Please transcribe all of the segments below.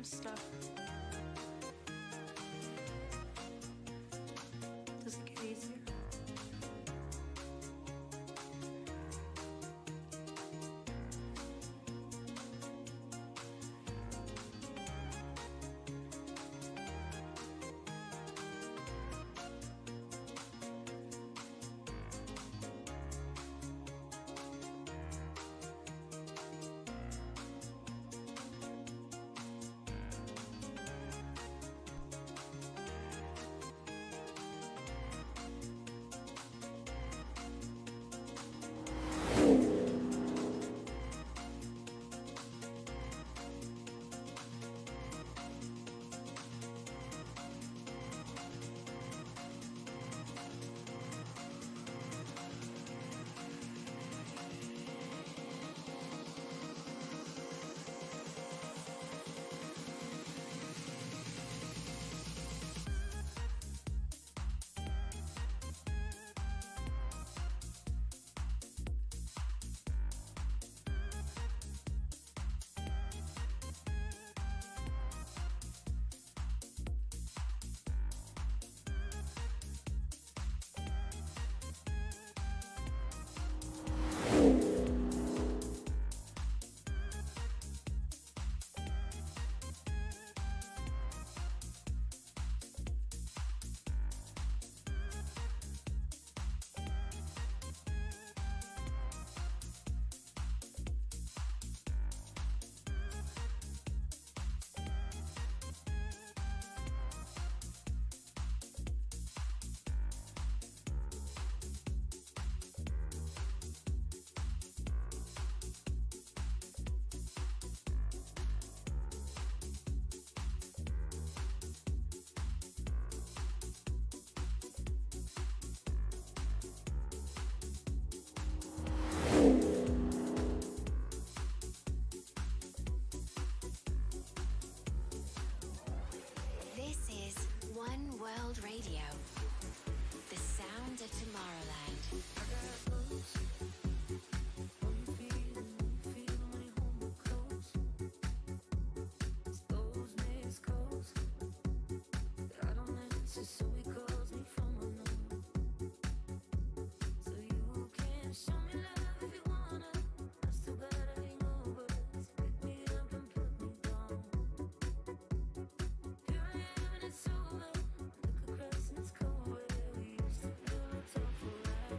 stuff. Does it get easier? This is One World Radio, the sound of Tomorrowland. It's cold where we used to feel tough.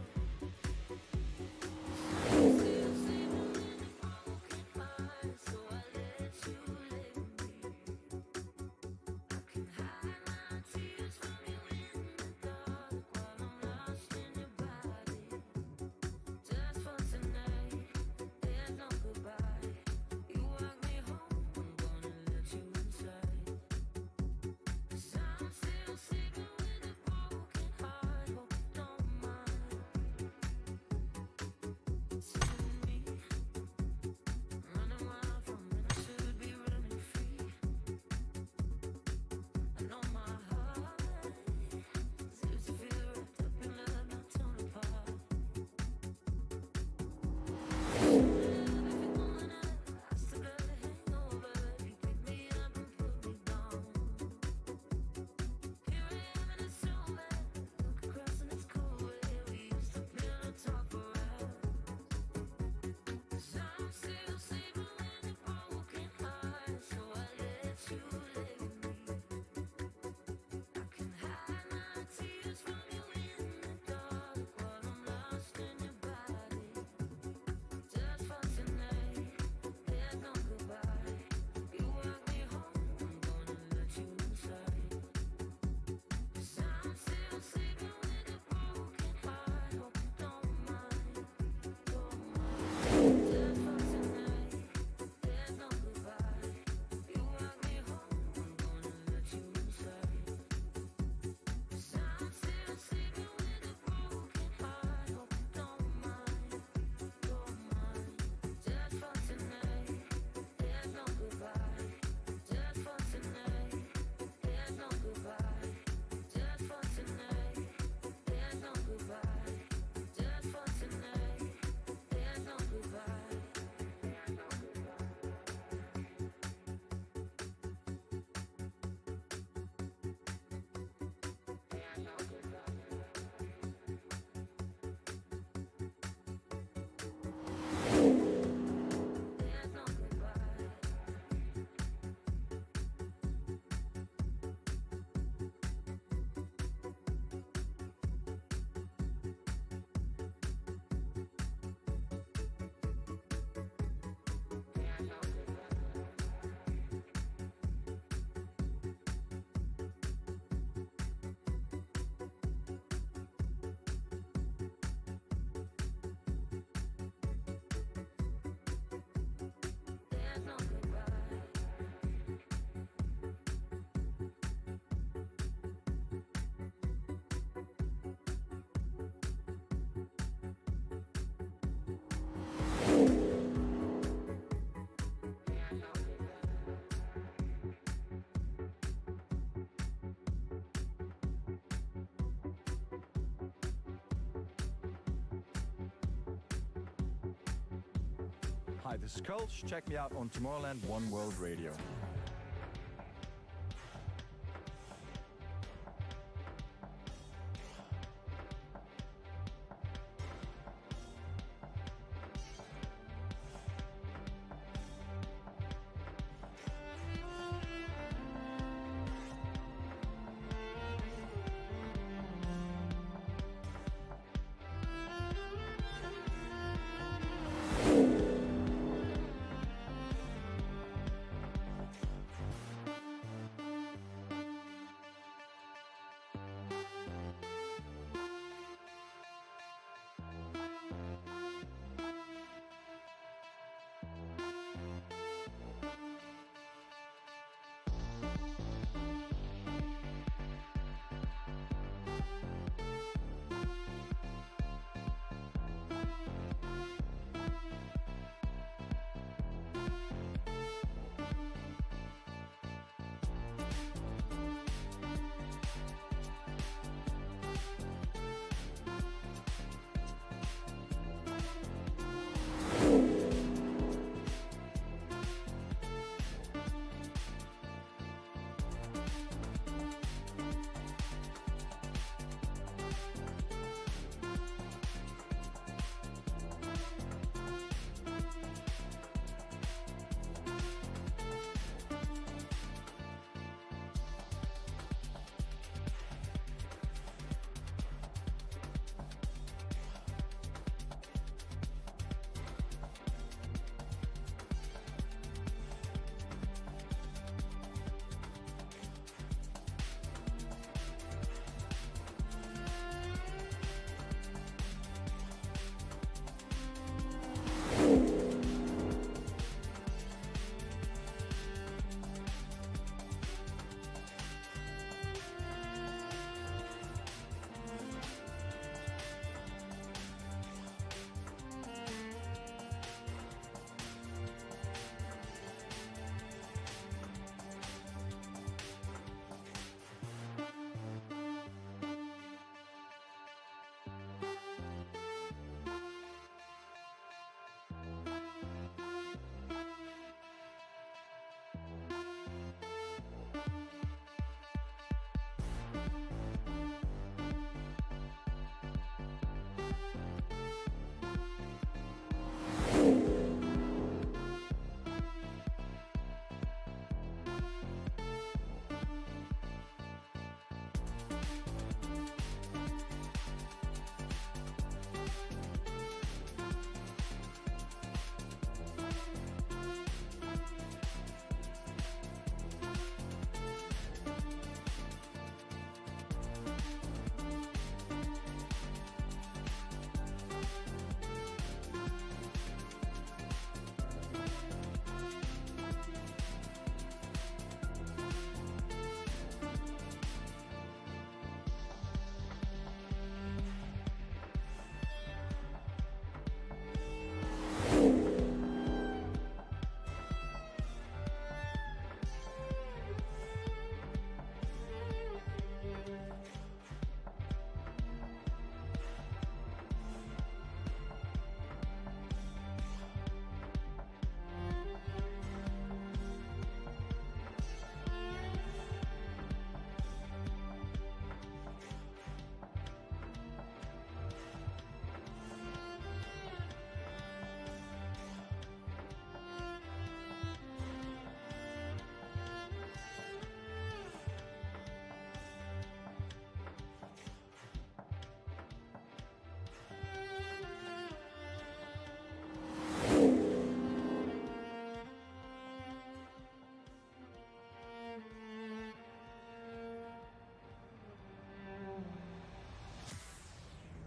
Hi, this is Kulch. Check me out on Tomorrowland One World Radio.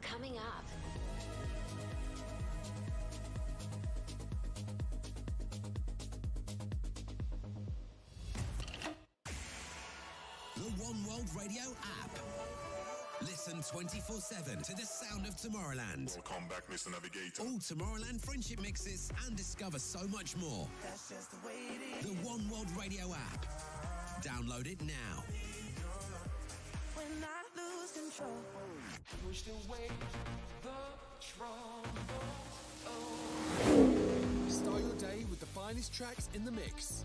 Coming up. The One World Radio app. Listen 24/7 to the sound of Tomorrowland. Welcome back, Mr. Navigator. All Tomorrowland friendship mixes and discover so much more. That's just the way it is. The One World Radio app. Download it now. When I lose control, Push away the trouble. Start your day with the finest tracks in the mix.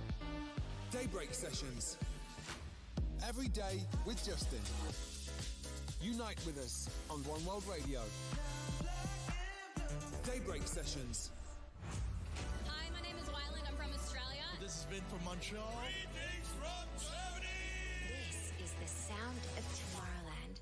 Daybreak Sessions. Every day with Justin. Unite with us on One World Radio. Daybreak Sessions. Hi, my name is Wyland. I'm from Australia. This is Vin from Montreal. This is the sound of Tomorrowland.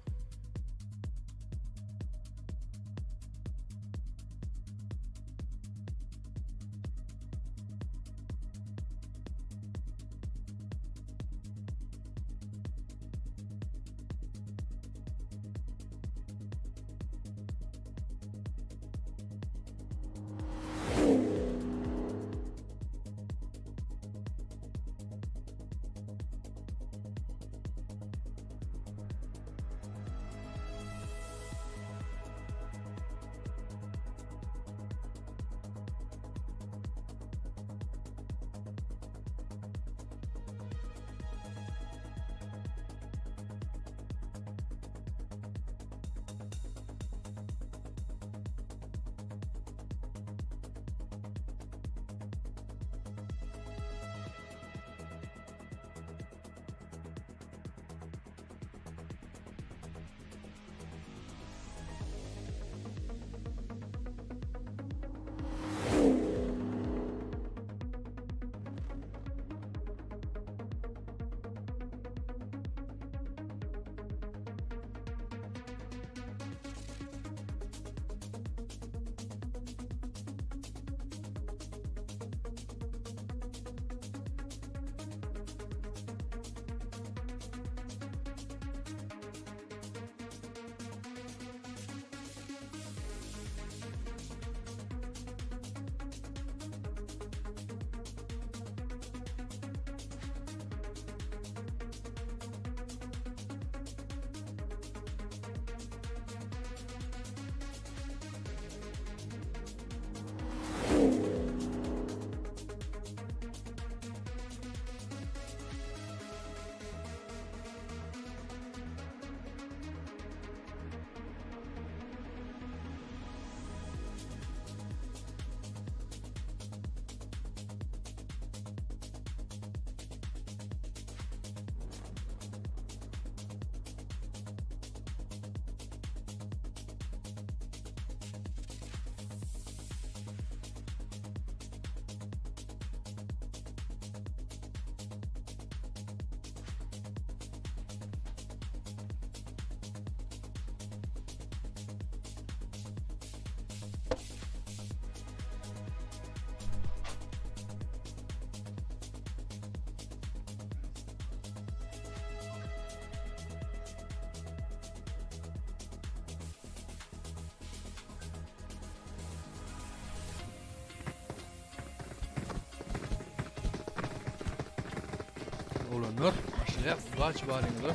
Ulanır, aşağıya kaç barınızı.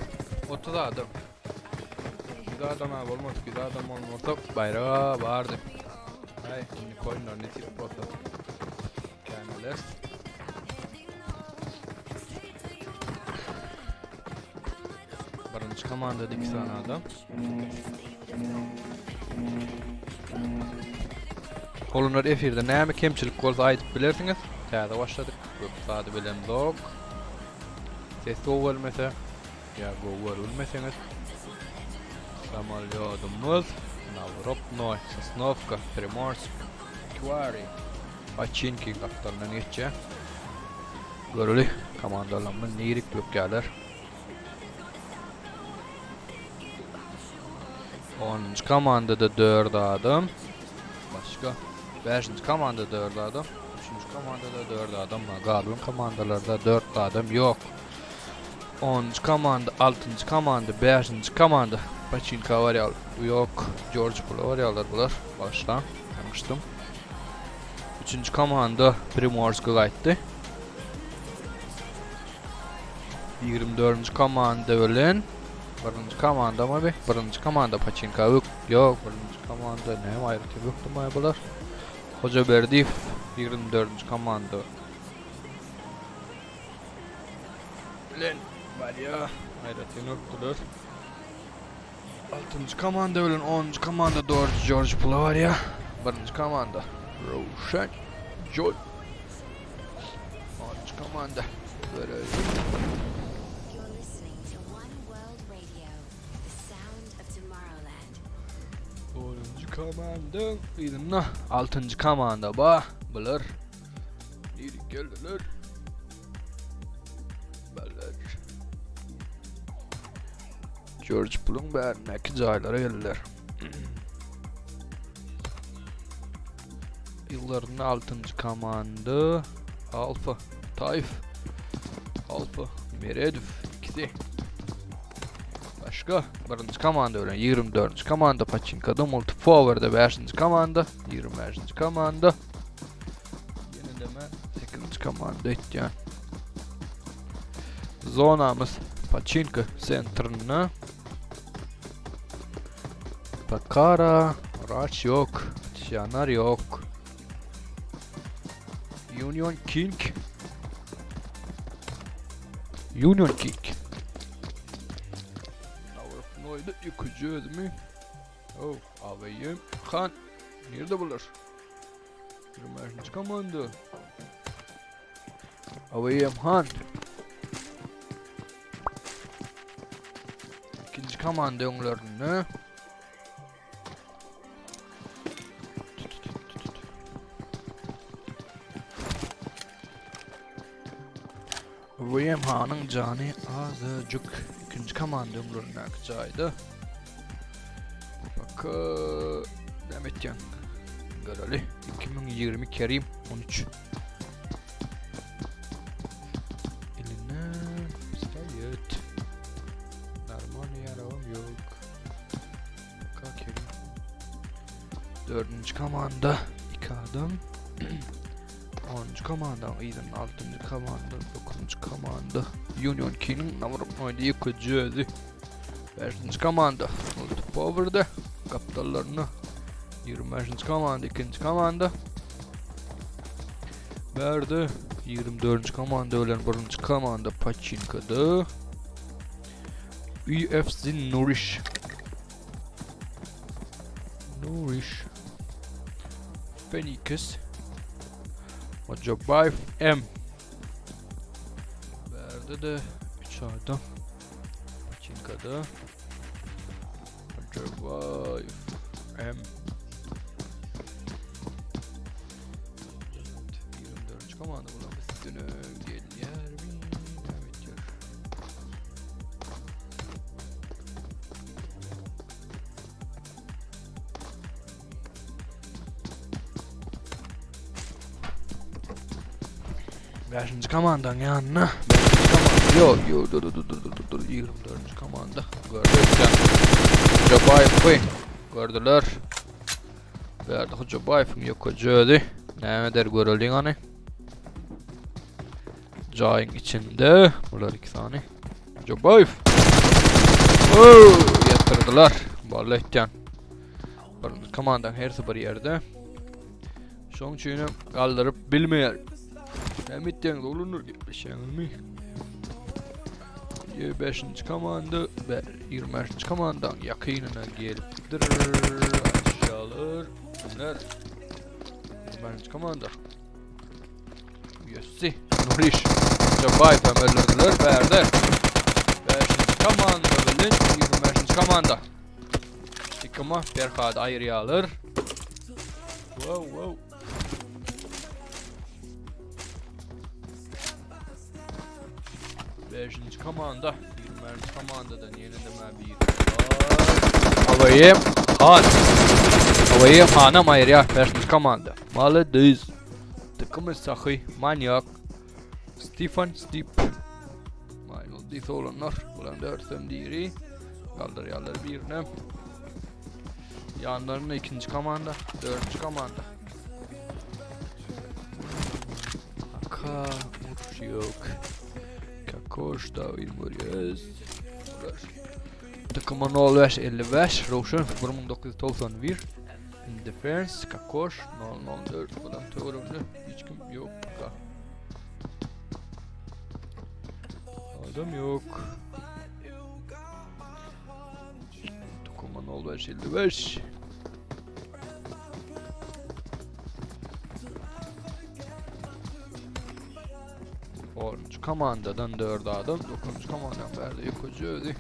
Ortada adam. Bir adam abi olmaz, bir adam olmaz. Bayrağı vardı. Hay, şimdi koyunlar ne tip bota. Kendiler. Birinci komandada 2 tane adam. Kolunlar efirde näme kemçilik bolsa aytyp bilersiňiz. Täze başladyk. Köp sady bilen dog. Ses goýulmasa, ya goýulmasaňyz. Samolyodumuz Navropnoy, Sosnovka, Primorsk, Kvari, Pachinki kaptandan geçe. Görüli komandalarymyz niýerik ýokýarlar. 10-njy komandada 4 adam. Başga 5-nji komandada 4 adam. 3-njy komandada 4 adam var. Galan komandalarda 4 adam ýok. 10-njy komanda, 6-njy komanda, 5-nji komanda Pachinka varial ýok. George variallar bular. Başdan tanışdym. 3-njy komanda Primorska gaýtdy. 24-nji komanda bilen birinci komanda mı be? Birinci komanda Pachinka yok. Birinci komanda ne ayrıtı yoktu mu bular? Hoca Berdiyev 24. komanda. Bilen var ya ayrıtı yoktular. 6. komanda bilen 10. komanda doğru George Pula var ya. Birinci komanda. Roshan Joy. Orange komanda. Böyle. You're listening to One World Radio, the sound of Tomorrowland. Orange komanda. İdinna 6. komanda ba. Bular. Neri geldiler. Balar. George Bull'un bärnäki jaýlara geldiler. Yılların 6. komanda Alfa Taif Alfa Meredov ikisi. Başka 1. komanda ölen 24. komanda Pachinka'da multi forward'da 5. komanda 25. komanda yine deme 8. komanda etken. Zonamız Pachinka center'ına Takara araç yok, atışyanlar yok. Union King Avrupa noydu yıkıcı mi? Oh, avayım Han nerede bulur? 25. komanda avayım Han. 2. komanda onlarını William Han'ın canı azıcık 2. komanda umuruna akacaydı. Bak Demetcan Garali 2020 Kerim 13 eline Sayet normal yaram yok. Bak Kerim 4. komanda 2 adam 10. komanda, İran 6. komanda, 9. komanda, Union King'in Avrupa oynadığı yıkıcıydı. 5. komanda, multi power'da kaptanlarını 25. komanda, 2. komanda verdi. 24. komanda ölen 1. komanda Pachinka'da UFC Nourish Phoenix Acaba M verdi de 3 adam Pachinka'da acaba M 24. komanda bulan üstüne gelir mi? Evet gör. Beşinci komandan yanına. Yok dur 24. komanda. Gördüler. Hocabayev'ı gördüler. Verdi Hocabayev'ın yok hocadı. Ne der görüldüğün hani. Cayın içinde. Bunlar 2 tane. Hocabayev. Yatırdılar. Vallahi'ten. Birinci komandan her bir yerde. Şoň üçin kaldırıp bilmeýär. Emitden olunur gibi şey mi? 5. komanda ve 25. komandan yakınına gelipdir. Aşağılar. Bunlar 25. komanda. Yossi Nuriş Cabay ömürlüdür verdi. 5. komanda bilin 25. komanda. Dikama Berhad ayrıyalar. Wow. 5. komanda 20. komandadan yenileme bir Havayım Han Havayım Han'a ayrıya 5. komanda Malı düz Takımı sahi manyak Stefan Stip Maynol dis olanlar Bulan 4 diri Kaldırıyorlar birine Yanlarına 2. komanda 4. komanda Aka Uç yok Koşta Wilmorius Takımın 05-55 Roshan 1991 In Defense Kakoş 004 Bulan törünü hiç kim yok Adam yok Takımın 05-55 komandadan 4 adam. 9. komandadan verdi Yokocu'yu.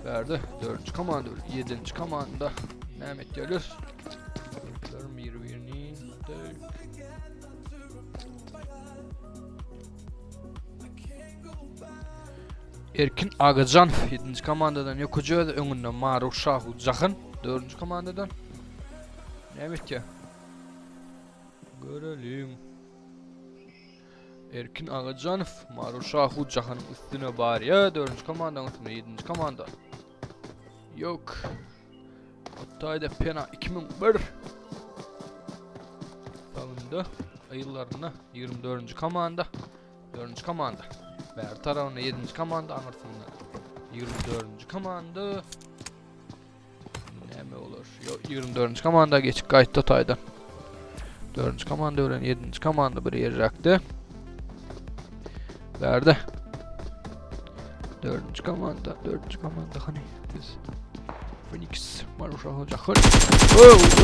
Verdi 4. komanda. 7. komanda. Mehmet gelir. Birbirinin Erkin Ağacan 7. komandadan Yokocu'yu önünde Maruf Şahu Cakın 4. komandadan. Mehmet ya. Görelim. Erkin Ağacanov, Maruf Şahu Cakın'ın üstüne bari ya 4. komandanın üstüne 7. komanda. Yok. Ottayda Pena 2001. Salında ayıllarına 24. komanda. 4. komanda. Ver tarafına 7. komanda anırsında 24. komanda. Ne mi olur? Yok 24. komanda geçik kayıtta Tay'dan. 4. komanda öğren 7. komanda bir yer raktı. Verdi. 4. komanda hani biz Phoenix Maruf Şahu Cakın. Maruf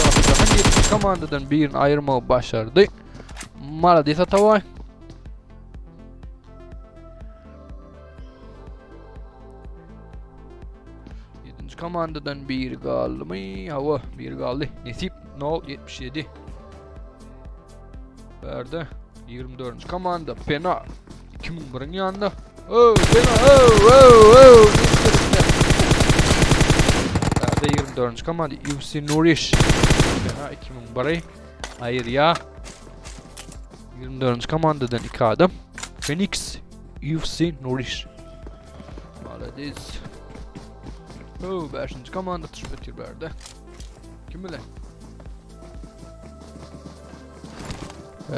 Şahu Cakın 7. komandadan birini ayırmayı başardı. Maladiysa tavay. Komandadan bir kaldı mı? Hava bir kaldı. Nesip 0.77. Verdi. 24. komanda. Pena 2001'in yanında. Pena. Verdi 24. komanda. UFC Nurish. Pena 2001'i. Hayır ya. 24. komandadan 2 adam. Phoenix UFC Nurish. Maladies. 5. komanda tüşbetir verdi. Kim bile?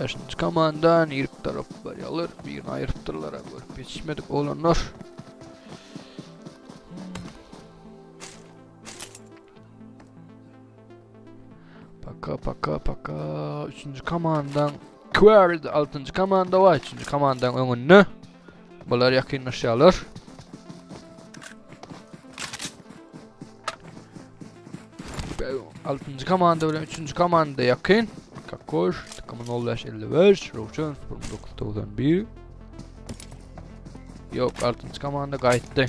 5. komandan ilk taraf bari alır. Birini ayırttırlar abi. Geçişmedik olanlar. Paka. 3. komandan Query 6. komanda var. 3. komandan önünde. Bunlar yakınlaşıyorlar. 6. komanda ile 3. komanda yakın. Kakoş, takımın 0555, Roçan 0991. Yok 6. komanda kayıttı.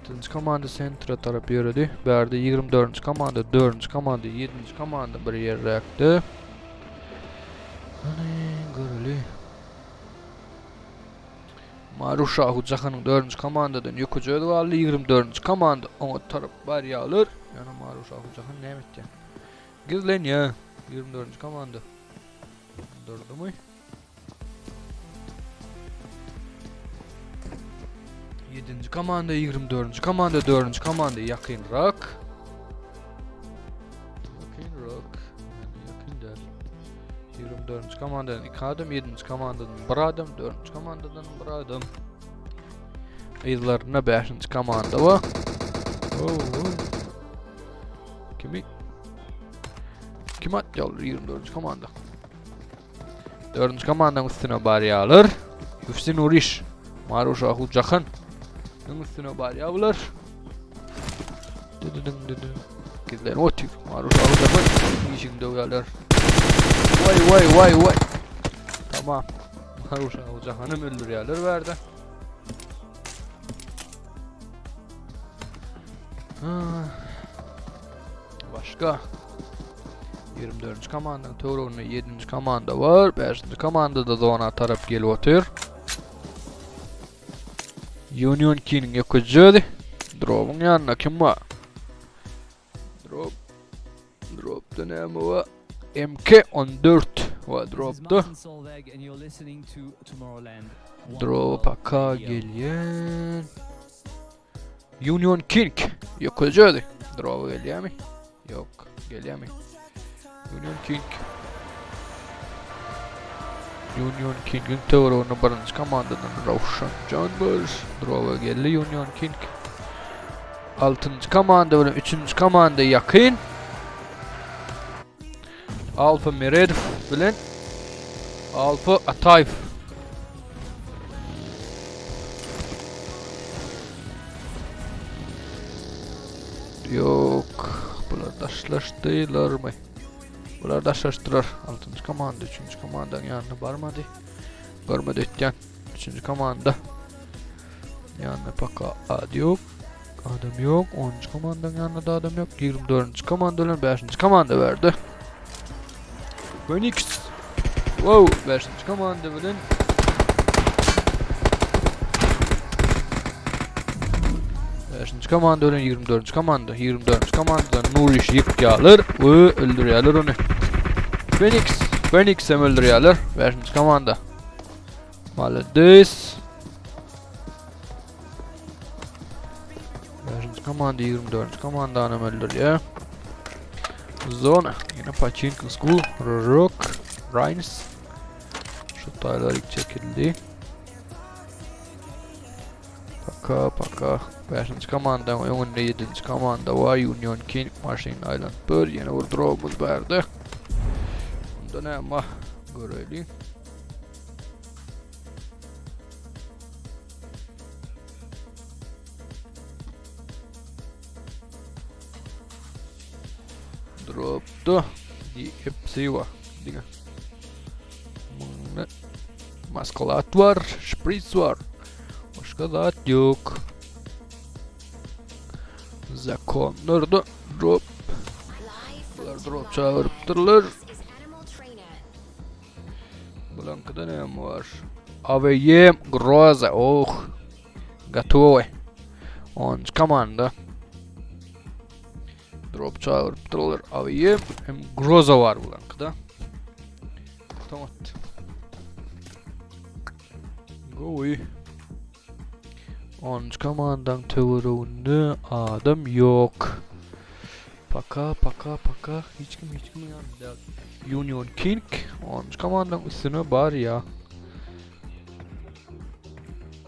6. komanda sentra tarafı yürüdü. Verdi 24. komanda, 4. komanda, 7. komanda bir yer yaktı. Hani görülü. Maruf Şahu Cakın'ın 4. komandadan Yokocu'ya kaldı. 24. komanda o taraf bari alır. Yani Maruf Şahu Cakın ne etti? Gizlen ya. 24. komanda. Durdu mu? 7. komanda, 24. komanda, 4. komanda yakın rock. Yakın der. 24. komandadan 2 adam, 7. komandadan 1 adam, 4. komandadan 1 adam. Ayıllarına 5. komanda var. Kim attı 24. komanda. 4. komandanın üstüne bari alır. UFC Nurish. Maruf Şahu Cakın. Üstüne bari alır. Gizlen otur. Maruf Şahu Cakın. İşinde uyarlar. Vay. Tamam. Maruf Şahu Cakın'ı öldürüyorlar verdi. Başka 24. komandanın Toron'un 7. komanda var. 5. komandada da ona taraf geliyor otur. Union King'in Yokocu'yu. Drop'un yanına kim var? Drop'ta ne var? MK14 var drop'ta. Drop aka geliyen. Union King Yokocu'yu. Drop geliyor mi? Yok geliyor mi? Union King'in Toron'un 1. komandadan Ravşan Canbar. Drova geldi Union King. 6. komanda ve 3. komanda yakın. Alfa Meredov bilen Alfa Atayf. Yok. Bunlar taşlaştılar mı? Bular da şaştırar. 6. komanda 3. komandanın yanına barmadı. Görmedi etken 3. komanda. Yanına paka adı yok. Adam yok. 10. komandanın yanında da adam yok. 24. komandanın 5. komanda verdi. Phoenix. Wow, 5. komanda bilen. Beşinci komanda ölen 24. komanda. 24. komandadan Nuriş yıkıyorlar ve öldürüyorlar onu. Phoenix hem öldürüyorlar. 5. komanda. Malades. 5. komanda 24. komandanı öldürüyor. Zona. Yine Pachinko School. Rook. Rhines. Şu taylar ilk çekildi. Paka. 5. komanda ve 17. komanda var. Union King Machine Island bör. Yine vurdurağımız verdi. Bunda ne ama görelim. Droptu. Hepsi var. Dinle. Maskolat var. Spritz var. Başka zat yok. Zakonlarda drop. Bunlar drop çağırıp dururlar. Blankada ne var? AVM Groza. Oh. Готовы. 10. komanda. Drop çağırıp dururlar. AVM hem Groza var blankada. Tamam. Go away. 10. komandan tövüründe adam yok. Paka. Hiç kim yanında. Union King. 10. komandan üstüne var ya.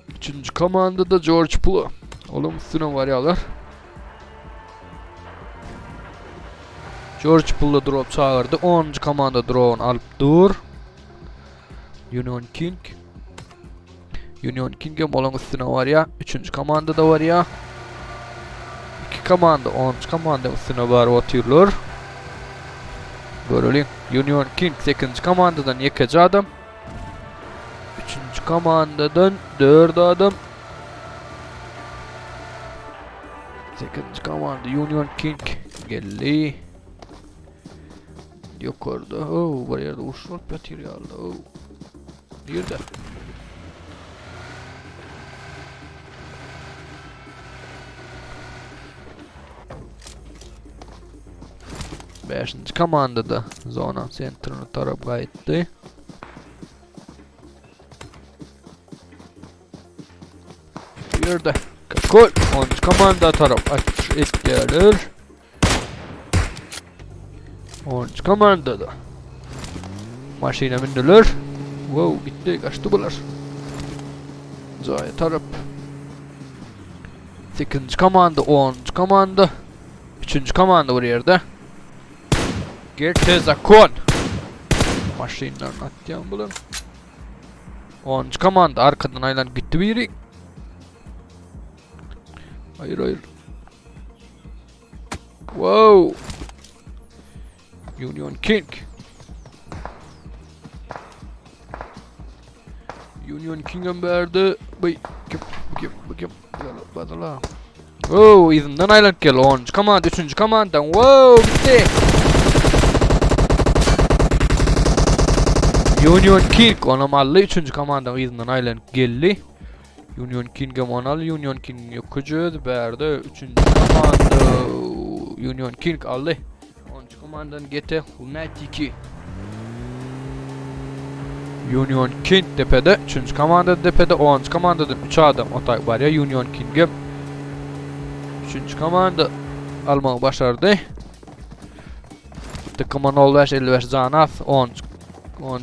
3. komanda da George Pula. Oğlum üstüne var yalar. George Pula drop çağırdı. 10. komanda drone alıp dur. Union King'e olan üstüne var ya. 3. komanda da var ya. 2 komanda 10. komanda üstüne var atıyorlar. Görelim. Union King 8. komandadan yekeci adam. 3. komandadan 4 adam. 8. komanda Union King geldi. Yukarıda. Oh, var yerde uçurup yatıyor ya. Oh. Nerede? Beşinci komanda da zona centrını tarafa etti. Yerde kakol 10. komanda taraf atış ettiler. 10. komanda da maşine bindiler. Wow, gitti kaçtı bunlar. Zaya taraf 8. komanda 10. komanda 3. komanda var yerde. Gerçi zakon. Maşinler atyan bulan. 10. komanda arkadan aylan gitti biri. Hayır. Wow. Union King. Union King'e verdi. Bakayım. Badala. Wow, izinden aylan gel. 10. komanda 3. komandan. Wow, gitti. Union King onamallı 3. komandan izinden aylan geldi. Union King'e onalı. Union King yokucu verdi. 3. komanda Union King aldı. 10. komandan gete United 2. Union King tepede. 3. komanda tepede. 10. komandadan 3 adam otay var ya Union King'e. 3. komanda almayı başardı. Takımın 55 zanaf 10.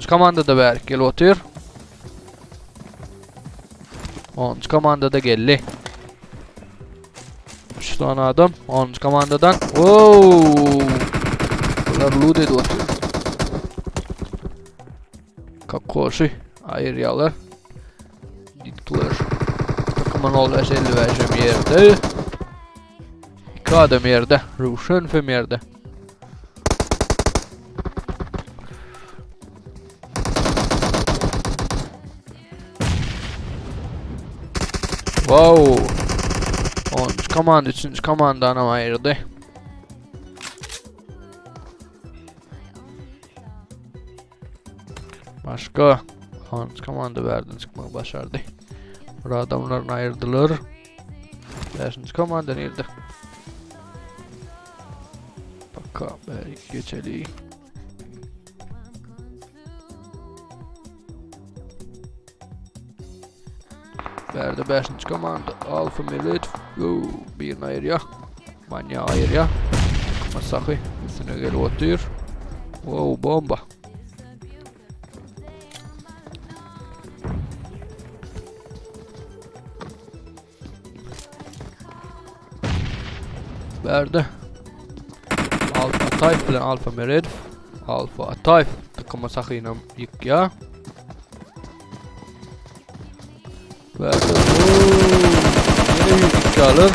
komanda da ver gel otur. 10. komanda da geldi. 3 tane adam 10. komandadan. Wow! Bunlar loot ediyor. Kakoşu ayırıyorlar. Gittiler. Takımın 55 yerde. 2 adam yerde. Ruşen fem yerde. Wow. 10. komanda 3. komandanı ayırdı. Başka 10. komanda verdiğini çıkmayı başardı. Burada adamlarını ayırdılar. 5. komanda nerede? Bakalım belki geçelim. Verdi 5. komanda Alfa Millet. Birini ayırıyor. Manyağı ayırıyor. Masakı üstüne gelip oturuyor. Wow, bomba. Verdi. Alfa Atayf bilen Alfa Meredif. Alfa Atayf takıma sakıyla yıkıyor. Verdi. Yine yüzük alır.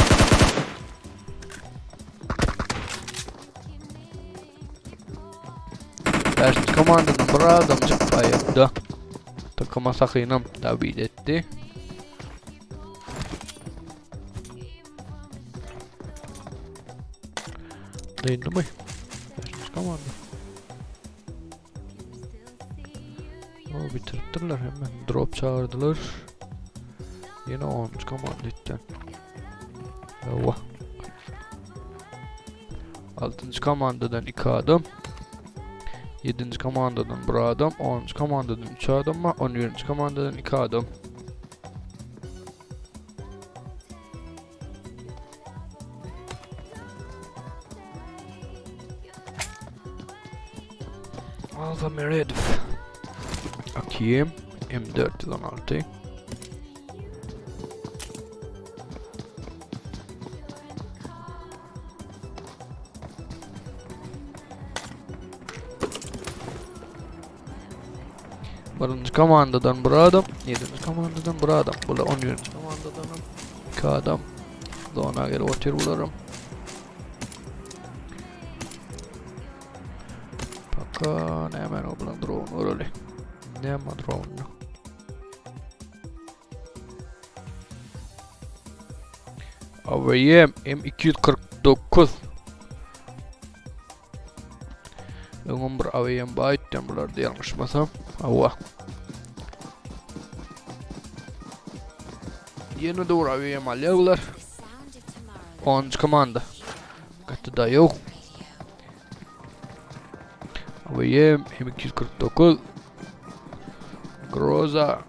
Beşinci komandanın bir adamcık bayıldı. Takıma sakıyla davet etti. Değil mi? Beşinci komanda. Bitirttiler hemen. Drop çağırdılar. Yine 10. komanda itten. Yavva. 6. komandadan 2 adam. 7. komandadan 1 adam. 10. komandadan 3 adam var. 11. komandadan 2 adam. Alfa Meredith. Akim M416. Birinci komandadan bir adam, 7. komandadan bir adam. Bula 11. komandadan 2 adam. Zona gelip oturularım. Bakın hemen o bilen drone öyle. Ne ama drone? AVM M249. Öngüm bir AVM bayitten bular da yanlışmasam. Hava. Yeni de AVM alıyorlar. 10. komanda. Katı da yok. AVM M249. Groza.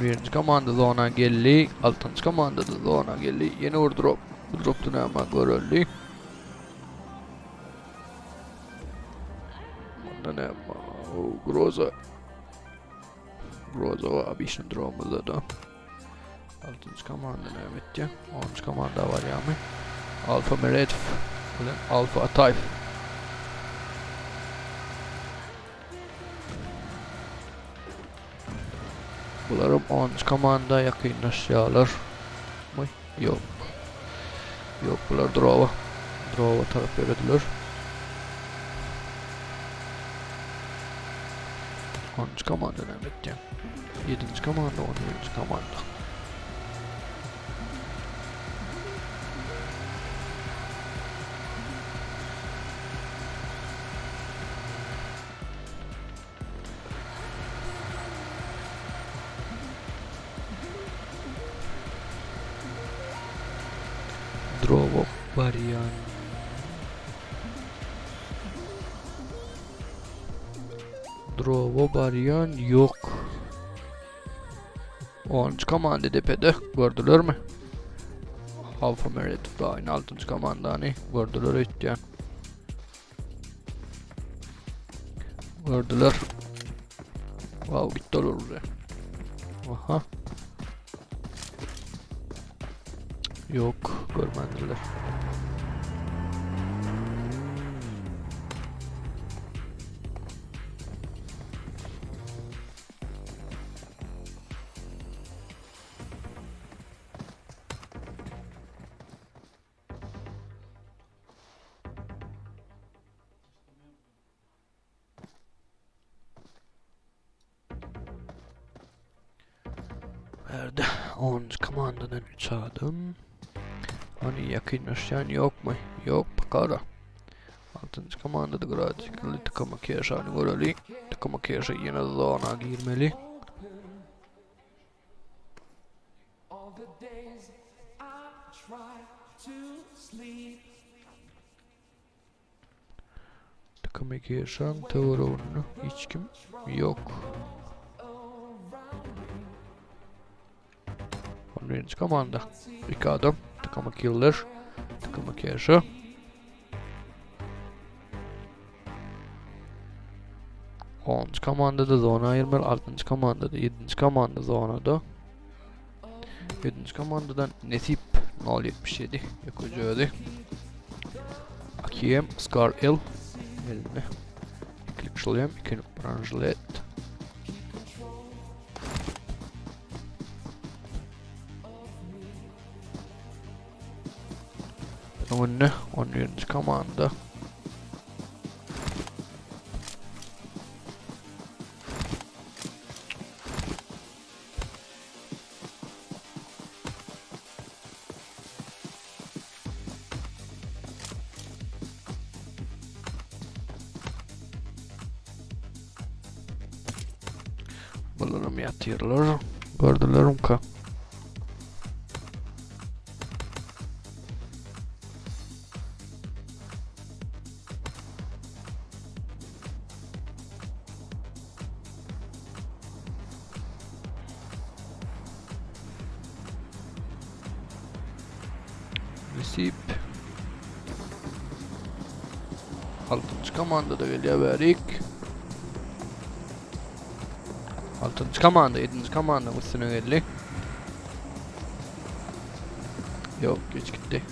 Birinci komanda zona geldi. 6. komanda da zona geldi. Yeni drop. Bu drop'tu ne ama görüldü. Bunda ne ama? Groza. Groza var abi işin drop'umuzda da. 6. komanda ne bitti? 10. komanda var ya mı? Alfa Meredith. Alfa Atayf. Bularım 10. komanda yakınlaşıyorlar. Yok. Yok bular Drova. Drova taraf verdiler. 10. komanda ne bitti? 7. komanda 11. komanda. Drovo varian. Drovo varian yok. 10. komanda depede gördüler mi? Alfa Meredith da aynı 6. komandanı gördüler etken. Gördüler. Wow bitti olur buraya. Aha. Yok görmediler. verdi. 10. komandadan 3 adım. Hani yakınlaşan yok mu? Yok bakara. 6. komandada grafikli tıkama keşanı göreli. Tıkama keşa yine zona girmeli. all the days I try to sleep. Tıkama keşan tavırını hiç kim yok. 11. komanda. 2 adım. Tıkama killer. Tıkama keşa. 10. komandada zona ayırmalı. 6. komandada 7. komanda zonada. 7. komandadan Nesip 077 yakıcıydı. Akiem Scar L eline klik şolayım 2 branşlet. Önüne 11. komanda. Bunlarım yatırlar. Gördülerim ka. Receipt. 6. komanda da geliyor verik. 6. komanda, 7. komanda üstüne geldi. Yok, geç gitti.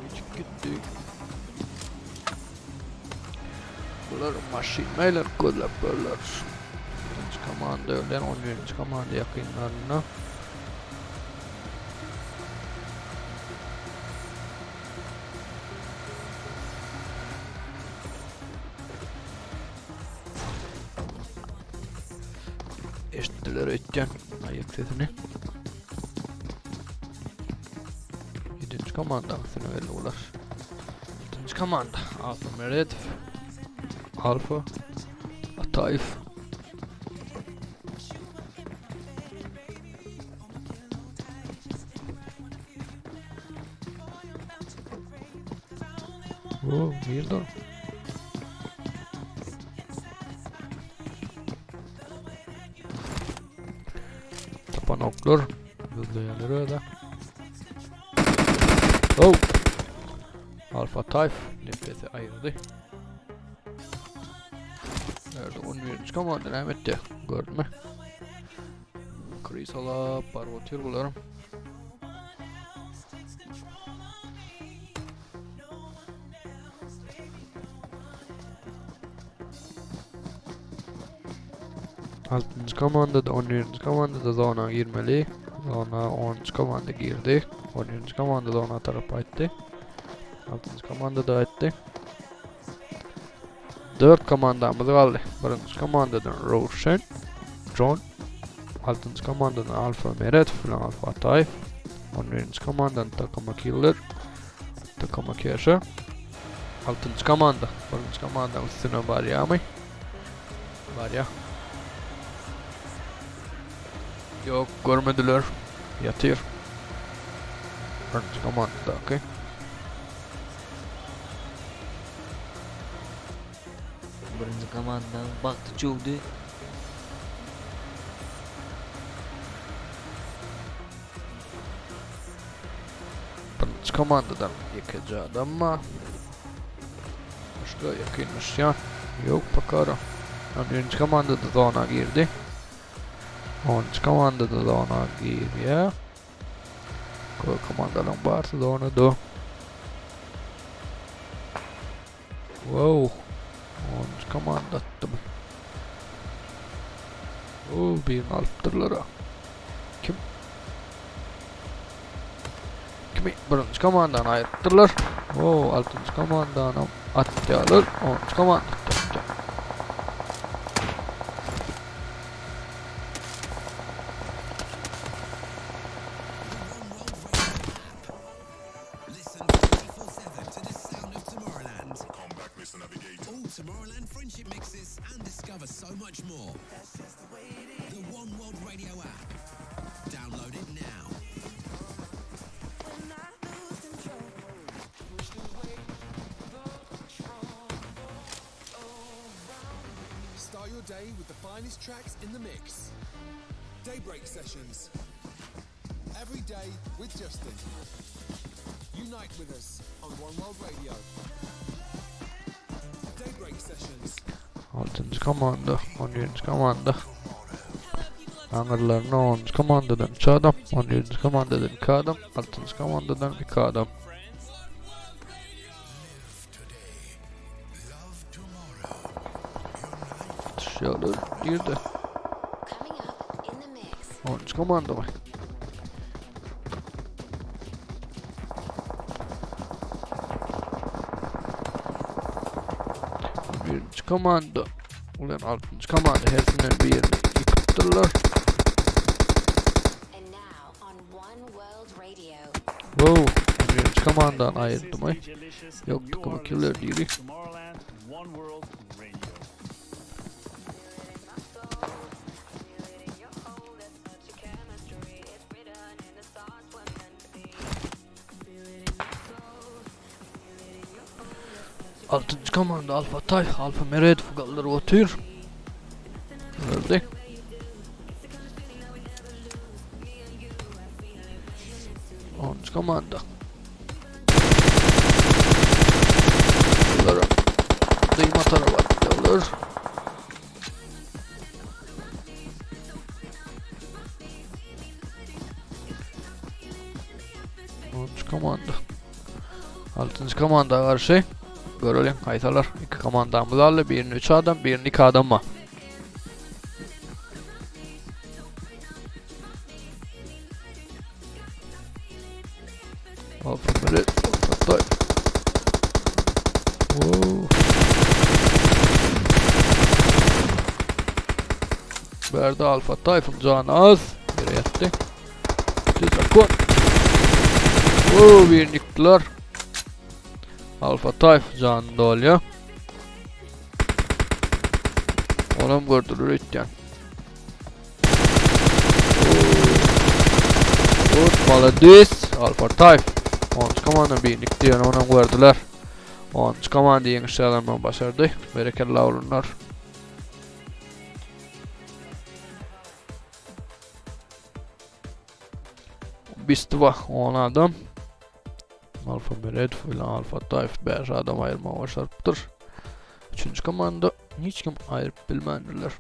Geç gitti. Bunlar maşinayla kullanırlar. 7. komanda ölen 11. komanda yakınlarına. Eşittiler ötken ayak sesini. 7. komanda üstüne veriyorlar. 6. komanda Alfa Meredith Alfa Ataif. Nerede? Tapanoklar hızlayaları da. Oh! Alfa Taif nefesi ayırdı. Nerede 11. komanda Mehmet'te gördün mü? Krisala parvatır bularım. Altıncı komanda da 11. komanda da zona girmeli. Zona 10. komanda girdi. 11. komanda da ona tarafa etti. 6. komanda da etti. 4 komandamız kaldı. 1. komandadan Roshan, John. 6. komandadan Alfa Meret filan Alfa Taif. 11. komandadan Takama Killer, Takama Kesha. 6. komanda. 1. komandadan üstüne Baryami. Barya. Yok görmediler. Yatır. 1. komanda okey. Birinci komandan baktı çoğdu. Birinci komandadan yıkıcı adam mı? Başka yakınmış ya. Yok bakara. 11. komanda da zona girdi. 10. komanda da zona giriyor. Komandadan varsa zona da. Wow. 10. komanda attım. Bir alttırlara. Kim? Kimi? 1. komandan ayırttırlar. 6. komandan attırlar. 10. komanda attı. friendship mixes, and discover so much more. The One World Radio app. Download it now. Start your day with the finest tracks in the mix. Daybreak sessions. Every day with Justin. Unite with us on One World Radio. Daybreak sessions. 6. komanda, 17. komanda. Anırlarına 10. komandadan 3 adam, 17. komandadan 2 adam, 6. komandadan 2 adam. Şöyle girdi. Coming up in the mix. 10. komanda var. Birinci komanda. Ulan 6. komanda. Hepsinden bir yerini yıkıttırlar. And now on One World Radio. Wow. Birinci komandan ayırdım ay. Yok takımı kirler diri. Tomorrowland, One World Radio. Altıncı komanda Alfa Tay, Alfa Mered fugalları otur. Nerede? Onuncu komanda. Bunlara dıyma tarafa atıyorlar. Onuncu komanda. Altıncı komanda karşı. Görelim haytalar. 2 komandamızlarla birini 3 adam, birini 2 adam mı? Alfa Mered, Alfa Tay. Wow. Verdi Alfa Tayf'ın canı az. Yere yattı. Tezakon. Wow, birini yıktılar. Alfa Tayf canında oluyor. Onu gördüler itten. Good, молодец. Alfa Tayf. 10. komanda birlik diyen onu gördüler. 10. komanda yeni başardı. Bereketli olunlar. Bistva 10 adam. Alfa Mered ile Alfa Tayf 5 adam ayırma başarıptır. 3. komanda hiç kim ayırıp bilmediler.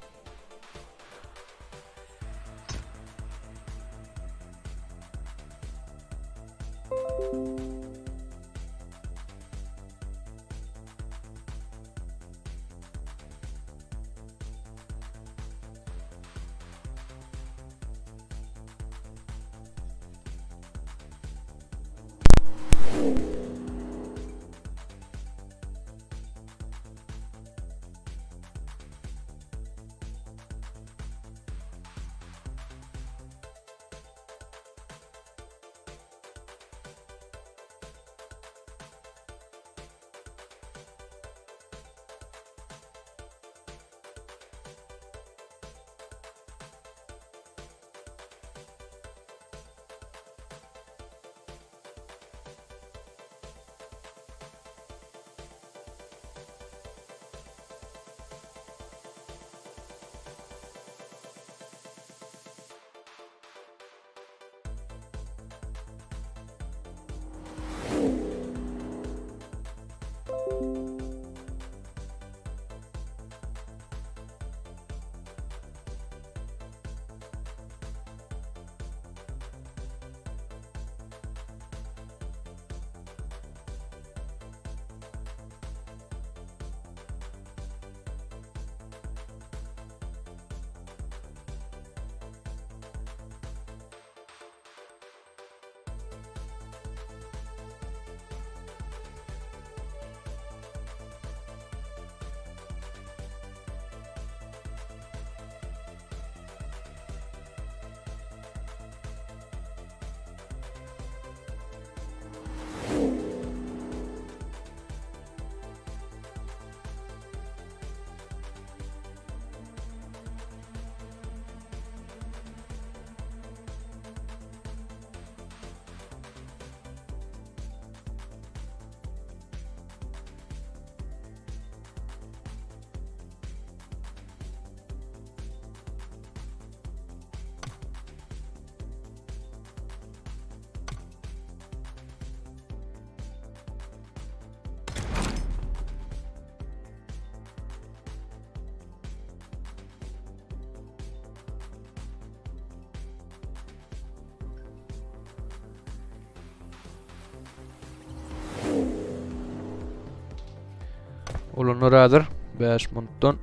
Ulanır ädir 5 minutdan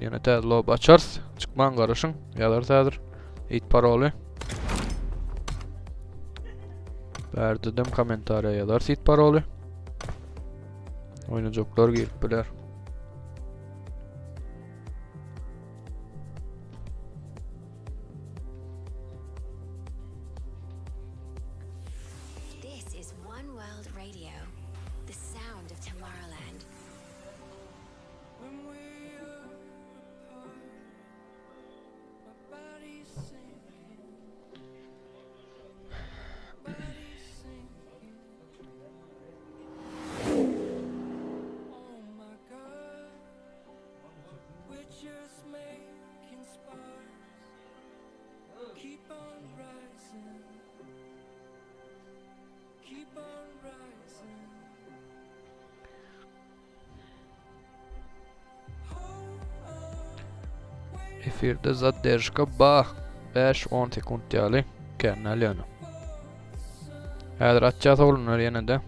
ýene täze lob açars. Çykman garaşyň. Ýalar täzir. It paroli. Berdidim komentariýa ýazar it paroli. Oýnajoklar girip biler. This is One World Radio, the sound of Tomorrowland. When we are apart, my body's sinking, body's sinking. Oh my God, we're just making sparks. Keep on rising, keep on rising. Efirde zadержка ba 5-10 sekund ýaly kernel ýöne. Häzir atjat olunar ýene de.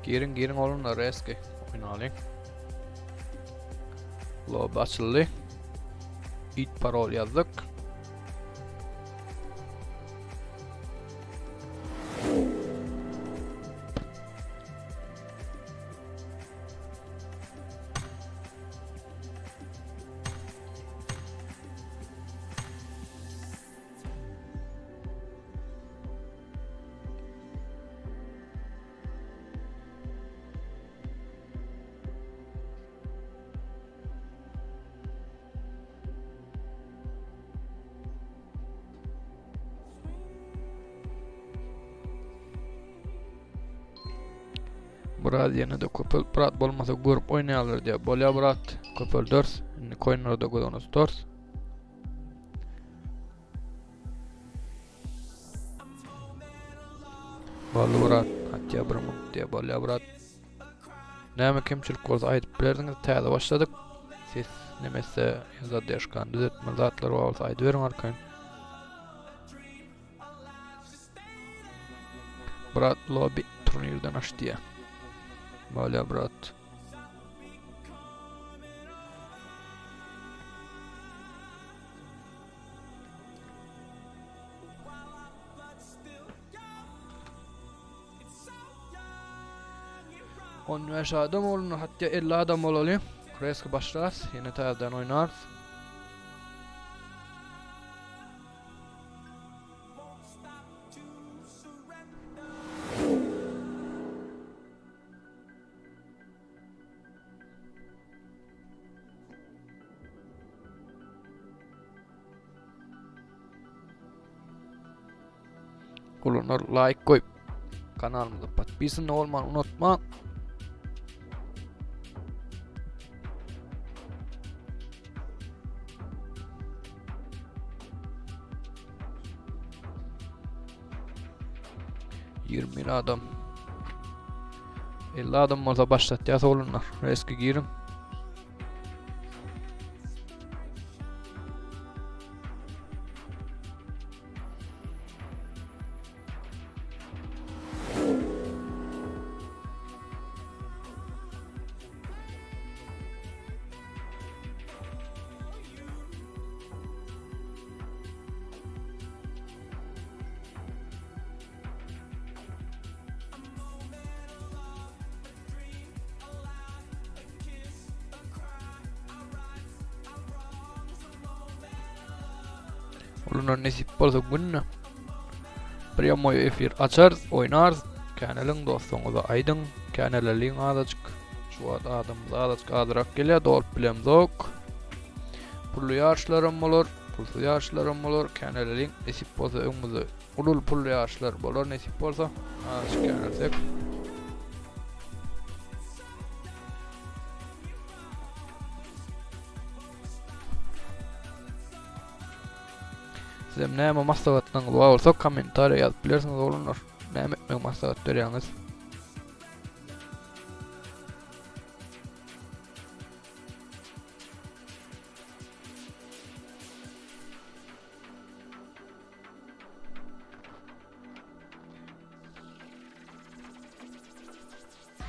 Girin olunlar eski oynalyň. Lob açyldy. It parol ýazdyk. Biraz ýene de köpel prat bolmasa görüp oýnaýarlar diýip bolýar brat. Köpel dörs, koýnlarda gödönüs dörs. Bolly brat, hatda bir minut diýip bolýar brat. Näme kemçilik bolsa aýdyp berdiňiz, täze başladyk. Siz nemese zadержканы düzeltme zatlar bolsa aýdyp beriň arkaň. Brat lobby turnirden açdy. Bolýar brat. On adam olun, hatta 50 adam olaly. Kreski başlas, ýene täzeden oýnar. Kullanır like koyup kanalımıza patbisin olmanı unutma. 20 adam. 50 adam olsa başlatacağız olunlar. Eski girin. Olunlar nesip bolsa günne. Primoy efir açar, oynar. Kanalın dostuňyza aýdyň. Kanallyň azajyk şu adamymyz azajyk azyrak gelýär, dolup bilemzok. Pullu ýaşlarym bolar, pulsuz ýaşlarym bolar. Kanallyň nesip bolsa öňümizde ulul pullu ýaşlar bolar, nesip bolsa azajyk kanalsek. Sizem näme maslahatlaryňyz bar bolsa kommentariýa ýazyp bilersiňiz bolunlar. Näme etmek maslahat berýäňiz?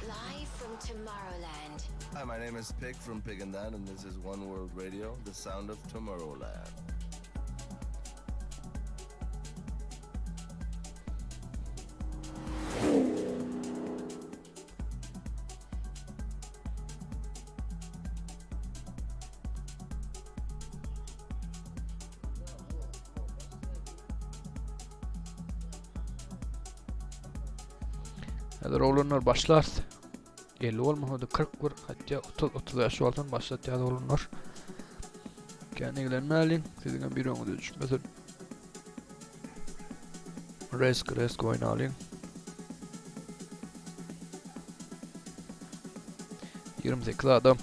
Live from Tomorrowland. Hi, my name is Pig from Pig and That, and this is One World Radio, the sound of Tomorrowland. Häzir olanlar başlar. 50 bolmasa 40 bir, hatda 30 ýaş bolsan başlatýar olanlar. Kendilerine sizden bir öňüňize düşmesin. Risk oýnalyň. 28 adam.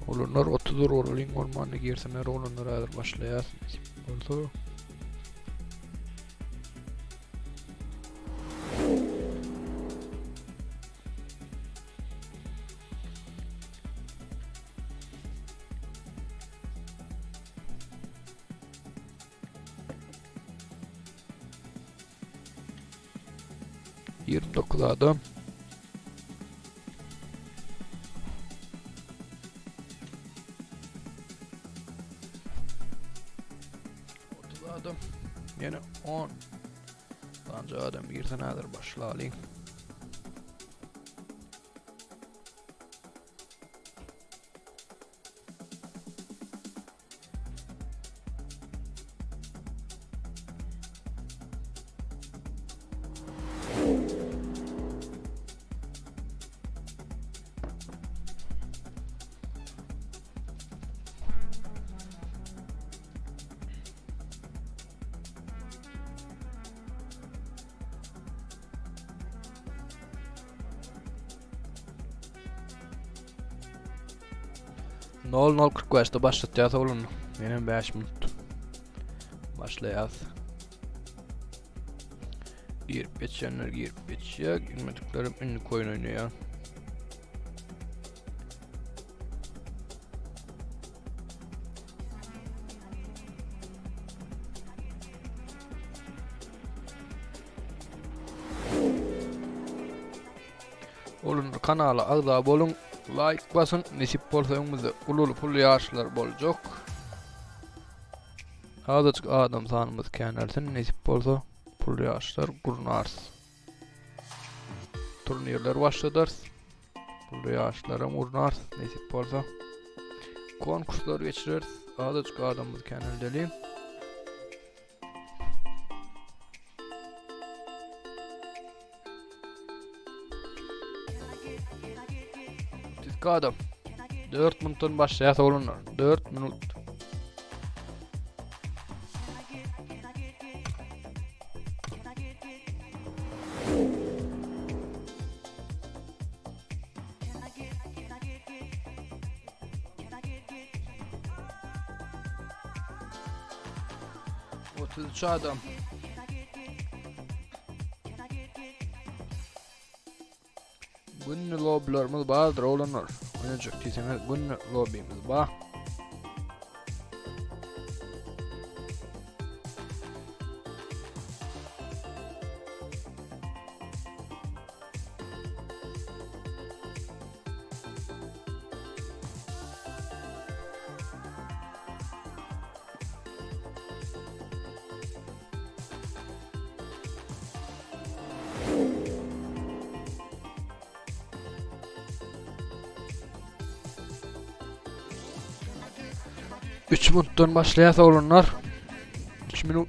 Olanlar 30 oralyň ormanda girseler olanlar häzir başlaýar. Bolsa ...29 adam. Adam yine 10 bence adam girse nedir başlayalım. Nol 0:45'te başlatacağız oğlum. Benim 5 minut. Başlayacağız. Girip geçenler girip geçiyor. Girmediklerim ünlü oyun oynuyor. Olun kanala abone olun, like basın, nesip bolsa öňümizde ulul pully ýaşlar boljak. Azajyk adam sanymyz känelsin, nesip bolsa pul ýaşlar gurnars. Turnirler başladar. Pul ýaşlara gurnars nesip bolsa. Konkurslar geçirir. Adaçyk adamymyz keneldelim. Tizki adam. 4 minutdan başlaýar bolunlar. 4 minut. Otuz adam. Günni lobbylarımız bardır olanlar. Oynayacak diyseniz günni lobbyimiz var. Üç minuttan başlayasa olunlar. 3 minut.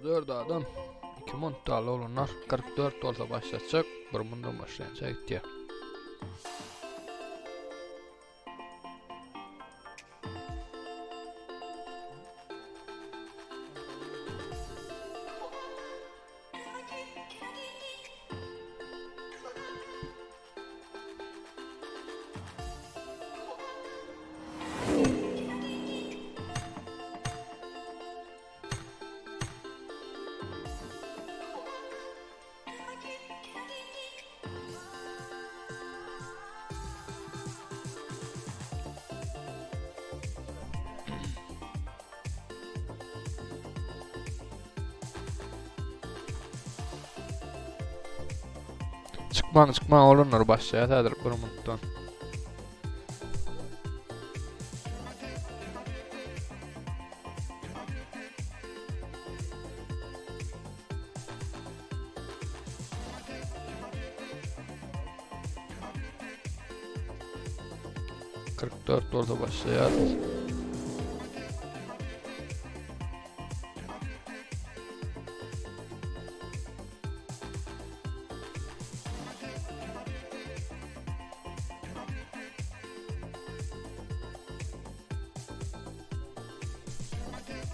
Dört adam 2 minutdaly olanlar 44 bolsa başlatacak. 1 minutdan başlaýança gitdi. Çıkman olunlar başlaýar 1 minutdan. ...44 orada başlaýar.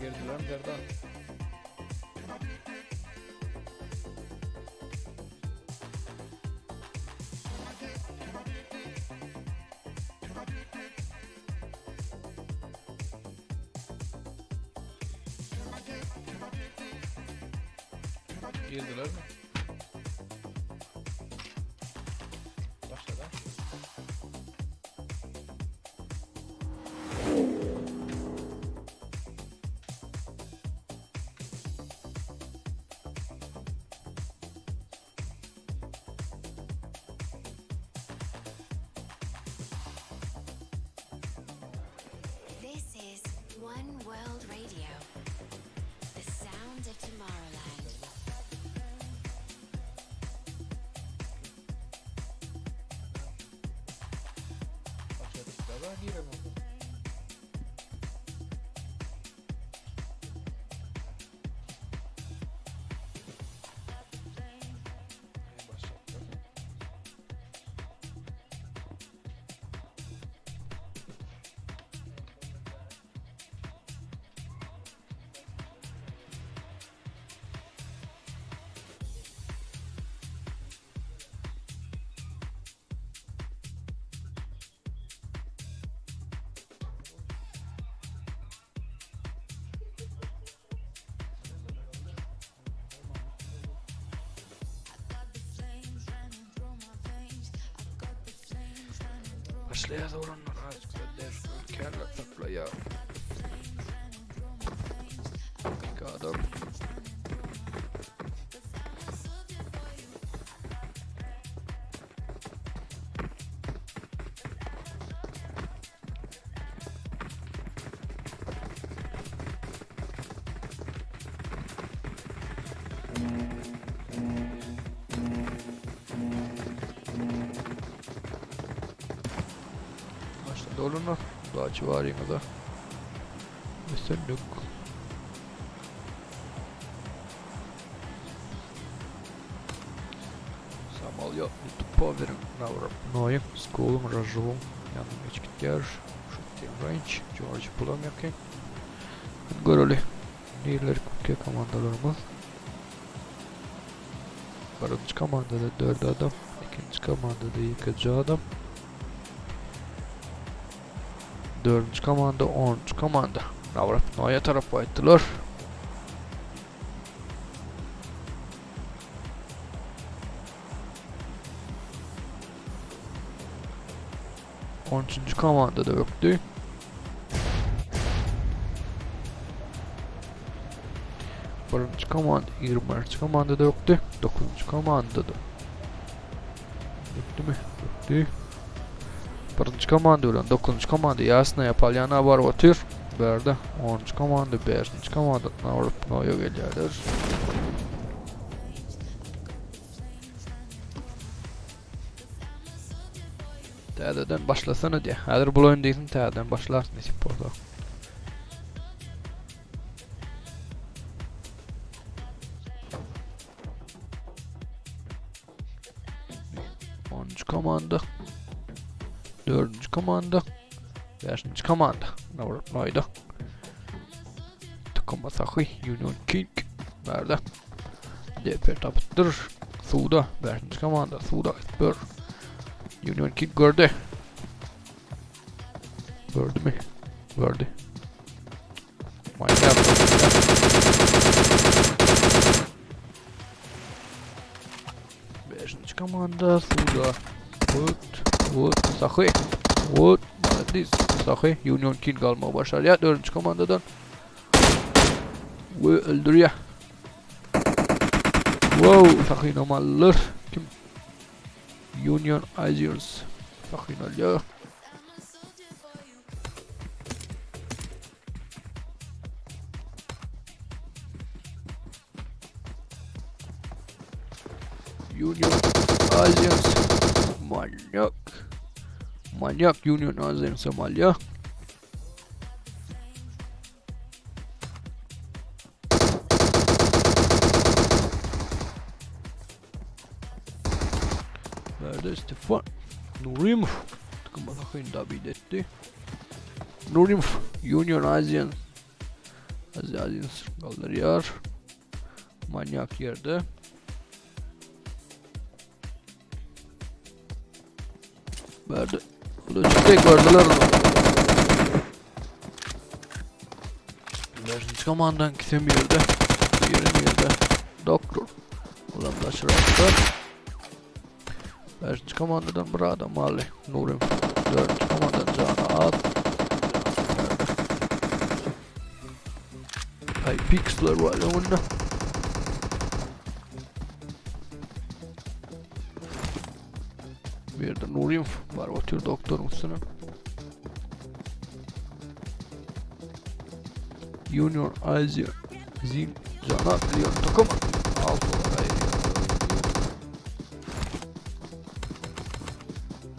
Girdiler mi derden? Girdiler mi? Başladı. This is One World Radio, the sound of Tomorrowland. Başladık. Baba girelim. başlaya zorunlar. Azıcık da ders kelle saplaya. Kadar. Başladı olunlar. Daha civarıyım da. Mesela Самолет не поверим на Ноем, сколом рожу, я на мечке держу, шутим раньше, George Pulamerken. Göreli diğerleri Türkiye komandolarımız. Birinci komandada 4 adam, ikinci komandada 2 adam. Dördüncü komanda, 10. komanda. Navrap Noya tarafa ettiler. 13. komanda da öktü. Birinci komanda 20. komanda da öktü. 9. komanda da öktü mü? Öktü. Birinci komanda olan 9. komanda Yasnaya Palyana var otur. Berdə 10. komanda 5. komanda Avrupa geliyorlar. Təzədən başlasana diye. Əgər bu oyun deyilsin təzədən başlarsın isip orada. Komanda 4. komanda 5. komanda Avrupa'ydı. Takım Masakı Union King Berdə DP tapıttır. Suda 5. komanda Suda Esper Union King gördü. Gördü mü? Gördü. Manyak. Beşinci komanda Suda. Wood, Sakı. Wood, Maladis, Sakı. Union King alma başarıya. 4. komandadan. Ve öldürüyor. Wow, Sakı inanmalılar. Kim? Union Azures. Sakı inanıyor. Union Azures. Manyak. Manyak Union Azures Somalia. Nerede Stefan? Nurim. Takım bakayım davet etti. Nurim. Union Azures. Azures kaldırıyor. Manyak yerde. Verdi. Lojistik verdiler. 5. komandan kisim yerde. Yerin yerde. Doktor. Ulan da şıraklar. 5. komandadan bir adam Ali. Nurim. 4. komandan Canı Ad. Ay pixler var ya onda. Bir de Nurim var otur doktorun üstüne. Union Asia Zin Cana Leon takım alt olarak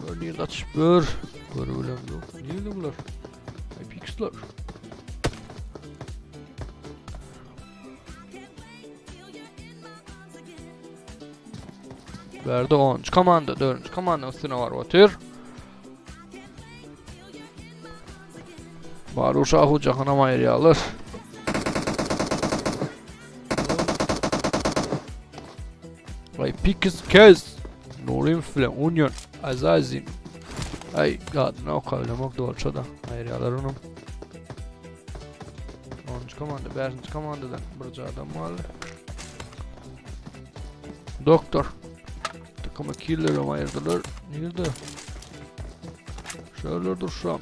örneğin açıyor. Görülen yok. Niye bunlar? Ay pixler. Verdi 10. komanda 4. komanda üstüne var otur. Var uşağı ucağına mayır alır. Ay pikis kez. Nurim file Union Azazin. Ay gadına o kavlamak doğru da mayır alır onu. 10. komanda 5. komandadan bir adam var. Doktor. Takımı killer'e ayırdılar. Nerede? Şöyle dursam.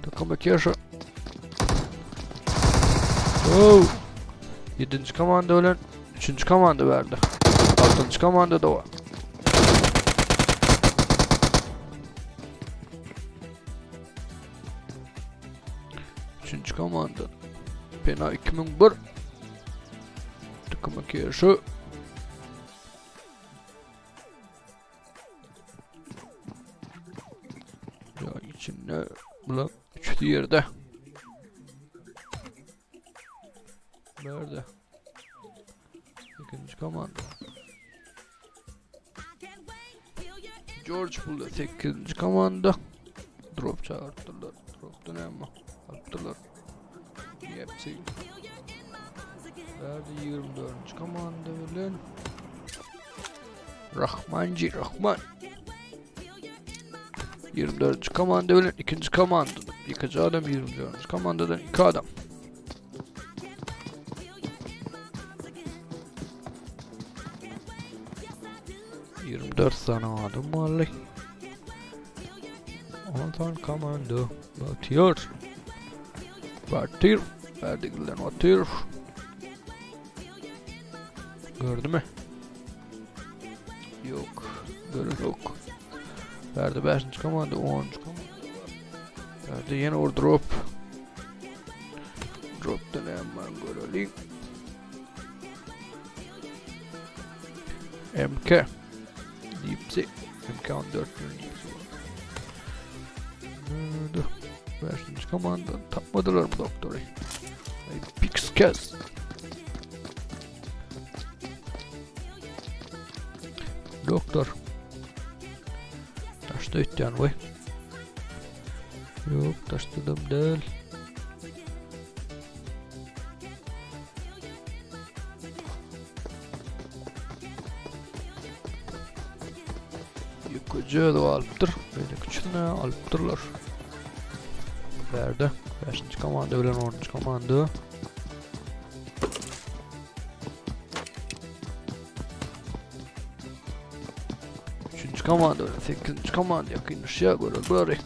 Takımdaki yaşı. Oh. 7. komanda ölen 3. komanda verdi. 6. komanda da var. Üçüncü komanda. Pena 2001. Takımdaki yaşı. Ya içinde bulan 3'lü yerde. Nerede? 8. komanda. George buldu 8. komanda. Drop çağırttılar. Drop dönem mi? Attılar. Hepsi. Verdi 24. komanda bilen. Rahman. 24. komanda bilen 2. komanda. İkinci adam 24. komandadan 2 adam. 24 tane adım var. 10 tane komando batıyor. Batıyor. Verdiklerini atıyor. Gördü mü? Yok. Görür yok. Verdi 5. komando 10. komando. Verdi yine o drop. Drop'tan hemen görelim. MK. Dipsi. MK14 birincisi var. Nerede? 5. komando. Tapmadılar mı doktoru? Pix kes. Doktor. Taşta ütyen vay. Yok taştadım değil. Yıkıcı da alıptır. Böyle küçüğüne alıptırlar. Verdi. 5. komando bilen 10. komando. Komando 8. komando yakın ışığa göre bari.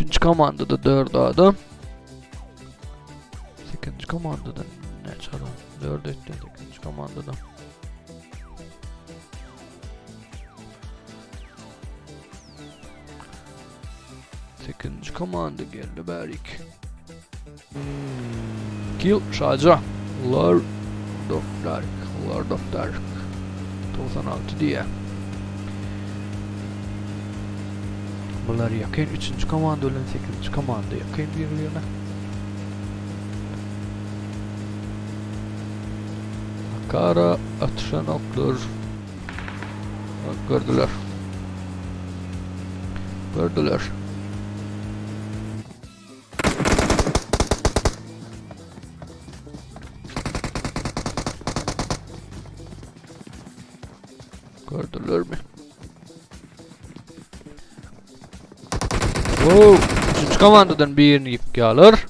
3. komandoda 4 adam. 8. komandoda ne çalan? 4 etti 8. komandoda. Sekizinci komando geldi berik. Kill Şaca. Lord of Dark. Lord of Dark 96 diye. Bunlar yakın 3. komando ile 8. komando yakın birbirine. Kara atışan oklar. Gördüler. Gördüler. Gördüler mi? Wow! 3. komandodan birini yıkı alır.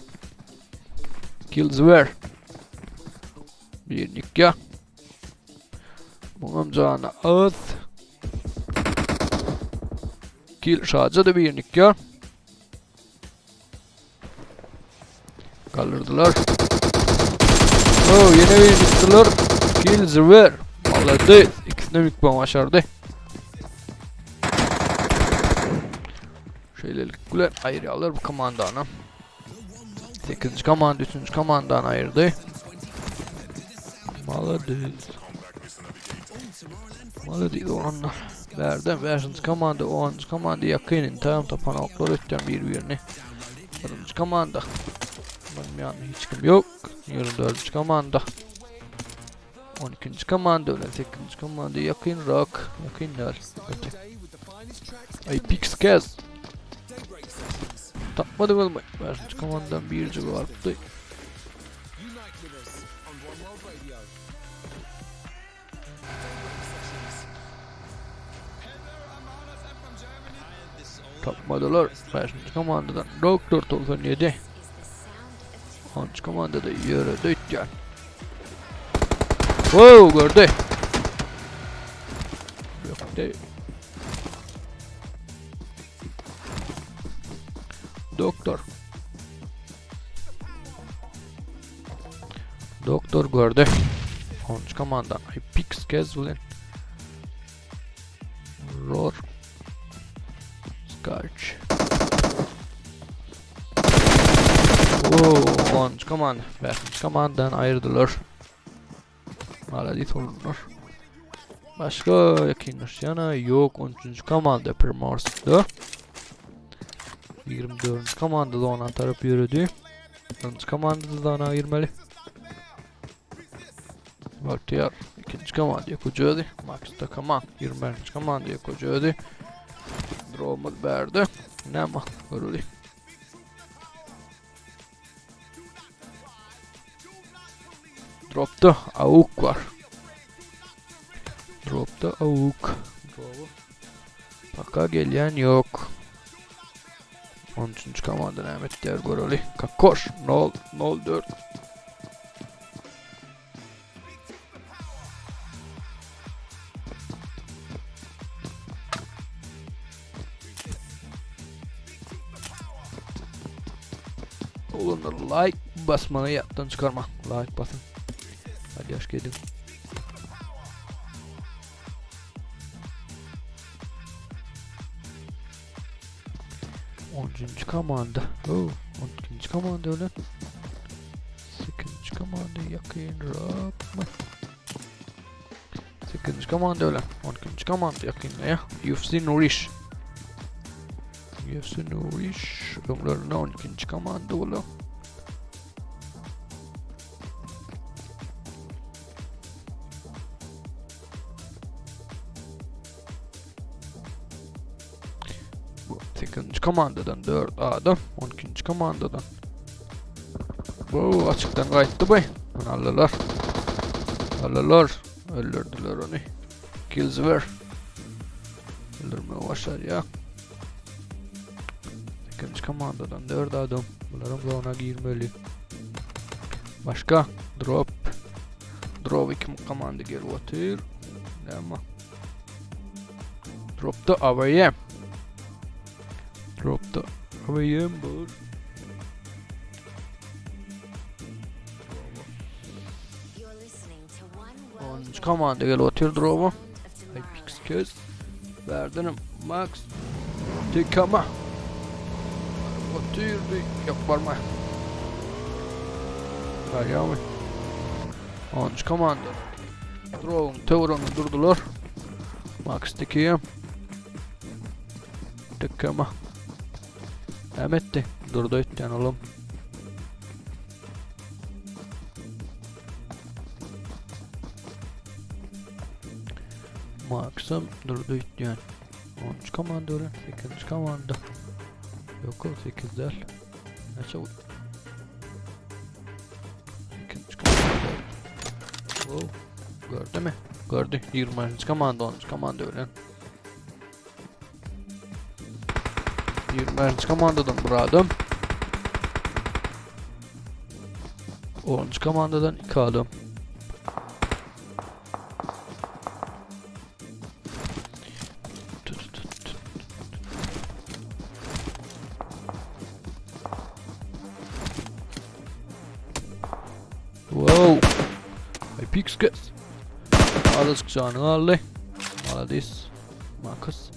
Kills where? Birini yıkı. Bunun canı az. Kill Şaca da birini yıkı. Kaldırdılar. Oh, yine birini yıktılar. Kills where? Maladı. İkisini yıkma başardı. Şeylelik güler ayrı alır bu komandanı. 8. komando 3. komandan ayırdı. Maladı. Maladı onunla. Verdi 5. komando 10. komando yakının tam tapan oklar ötten birbirini. 1. komando. Benim yanında hiç kim yok. 24. komando. 12. komando ile 8. komando yakın rock. Yakın der. Ay pix kes. Tapmadım olmayı. 5. komandan bir cıvı arttı. Tapmadılar. 5. komandadan Doktor 97. 10. komandada yere döktü. Wow gördü. Bekle. Doktor. Doktor gördü. 10. komanda. I picks Keswin. Roar. Scarch. Oo, 10. komanda. 5. komandadan ayırdılar. Maladit olurlar. Başka yakınlar yana yok. 13. komanda Primors'da. 24. komanda da ona taraf yürüdü. 10. komanda da ona ayırmalı. Voltaire 2. komandaya kocadı. Max da kaman 20. komandaya kocadı. Dromel verdi. Nema görüldü. Dropta avuk var. Dropta avuk. Paka gelen yok. 13. komanda Mehmet diğer görüldü. Kakoş 0-0-4. Olunur like basmayı yaptan çıkarma. Like basın. Hadi hoş geldin. Onuncu komanda. Oh, 12. komanda öyle. 8. komanda yakın rakma. 8. komanda öyle. 12. komanda yakın ya. UFC Nourish. UFC Nourish. Ömrlerine 12. komanda öyle. Bu 8. komandadan 4 adam. 12. komandadan. Bu açıktan kayıttı bay. Allalar. Allalar. Öldürdüler onu. Kills ver. Öldürmeye başlar ya. 8. komandadan 4 adam. Bunların da ona girmeli. Başka. Drop. Drop 2 komanda geliyor. Otur. Ama. Drop'ta AVM. Drop'ta AVM var. You're listening to One World 10. komanda geliyor. Otur drop'u. Apex kes. Verdinim. Max. Tıkama. Oturdu. Yok varma. Galiba mı? 10. komanda. Drop'un tevronu durdular. Max tıkıyor. Tıkama. Emetti. Durdu etten oğlum. Max'ım durdu etten. 13 komanda öyle. 8. komanda. Yok o 8 değil. Ne çabuk. 8. komanda. Oh. Gördü mü? Gördü. 20. komanda 10. komanda öyle. 20. komandadan buradım. 10. komandadan 2 adam. Wow. Apex kes. Alız canı aldı. Maladis. Marcus.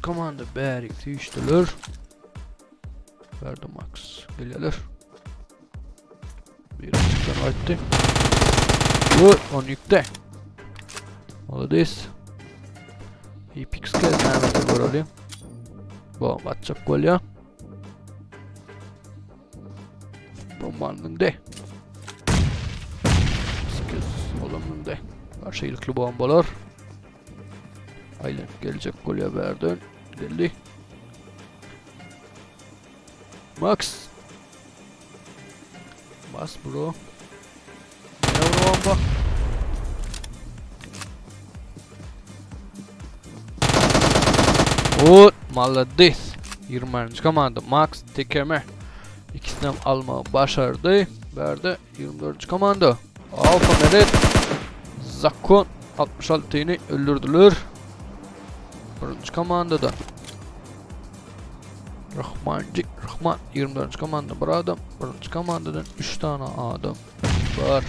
Komanda berik tüyüştülür. Verdi Max. Geliyorlar. Bir açıktan attı. Bu 10 yükte. Olabilir. Apex kez Mehmet'e vuralım. Bu atacak gol ya. Bombanındı. Skills olanındı. Karşılıklı bombalar. Aynen gelecek golya verdin. Geldi. Max. Bas bro. Ne bomba? Good. Молодец. 20. komanda Max tekeme. İkisinden alma başardı. Verdi. 24. komanda. Alfa Meret. Zakon 66'ını öldürdüler. 1. komandada. Rahman 24. komanda bir adam. 1. komandadan 3 tane adam var.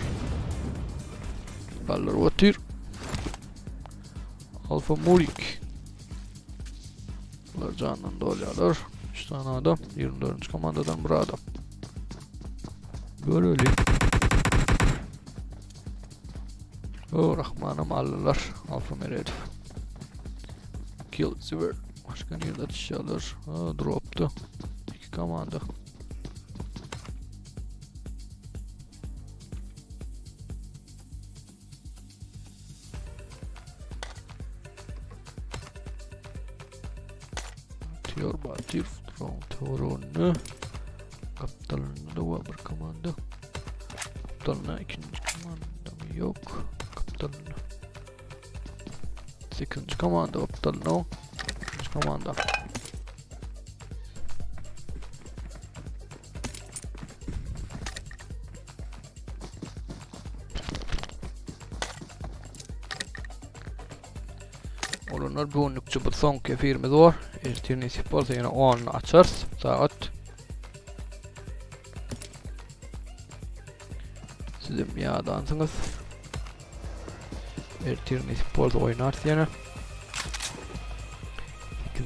Baller otur. Alfa Murik. Bunlar canından doluyorlar. 3 tane adam. 24. komandadan bir adam. Böyle. O Rahman'ım alırlar. Alfa Meredif. Kill Silver. Başka nerede atışıyorlar? Drop'tu. 2 komanda. Atıyor batır. Torunu. Kaptanını da var bir komanda. Kaptanına 2. komanda mı yok? Kaptanına. 8. komanda kaptanına. Komanda. Olanlar boğunlukça bir son kefirimiz var. Ertiğini siparsa yine 10 açarız. Saat. Sizin yağdansınız. Ertiğini siparsa oynarsın yine.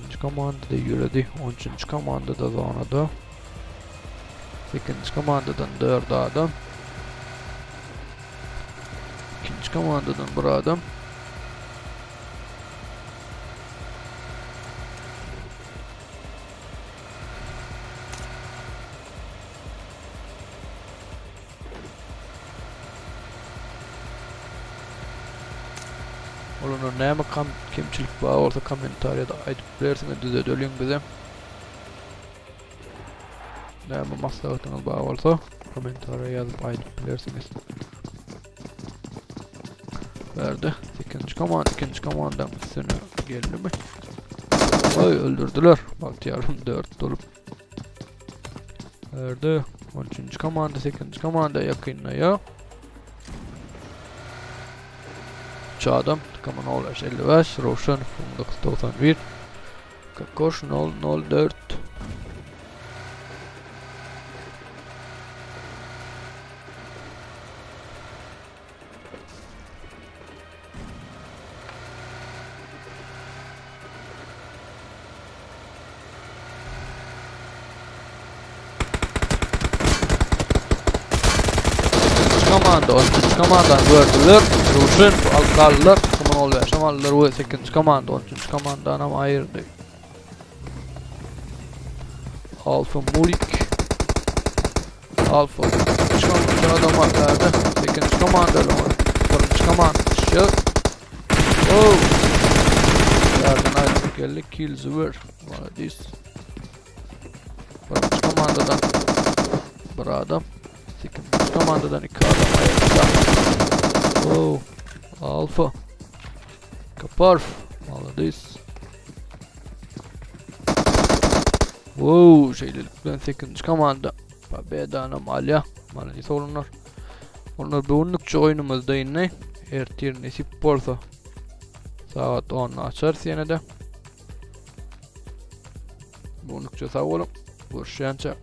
2. komandada yürüdü. 13. komandada zonada. 8. komandadan 4 adam. 2. komandadan 1 adam. Olunur neyme kimçilik bağı olsa komentariyada aytıp bilersiniz düzeltölüyün bize. Neyme maslahatınız bağı olsa komentariya yazıp aytıp bilersiniz. Verdi. 2. komanda, 2. komandan üstüne geldi mi? Oy öldürdüler. Bahtiyarım 4 dolup. Verdi. 13. komanda, 8. komanda yakınlıyor. Adam tıkamın olaş 55 Roshan 1991 Kakoş 004 komandan gördüler. Ruşen alkallar kuman oluyor. Şamallar ve 8. komanda 13. komandan ama ayırdı. Alfa Murik. Alfa. 3. komanda adam verdi. 8. komanda adam. 1. komanda şu. Oh. Yardım ayrılık geldi. Kill Züver. This. 1. komandadan bir adam. 8. komandadan 2 adam ayırdı. Oh, Alfa. Kaparf. Maladies. Wow, şeylikten 8. komanda. Babedana malya. Maladies olunlar. Onlar boğunlukça oyunumuzda yine. Ertir nesip borsa. Saat 10 açar yine de. Boğunlukça sağ olun. Görüşeceğiz.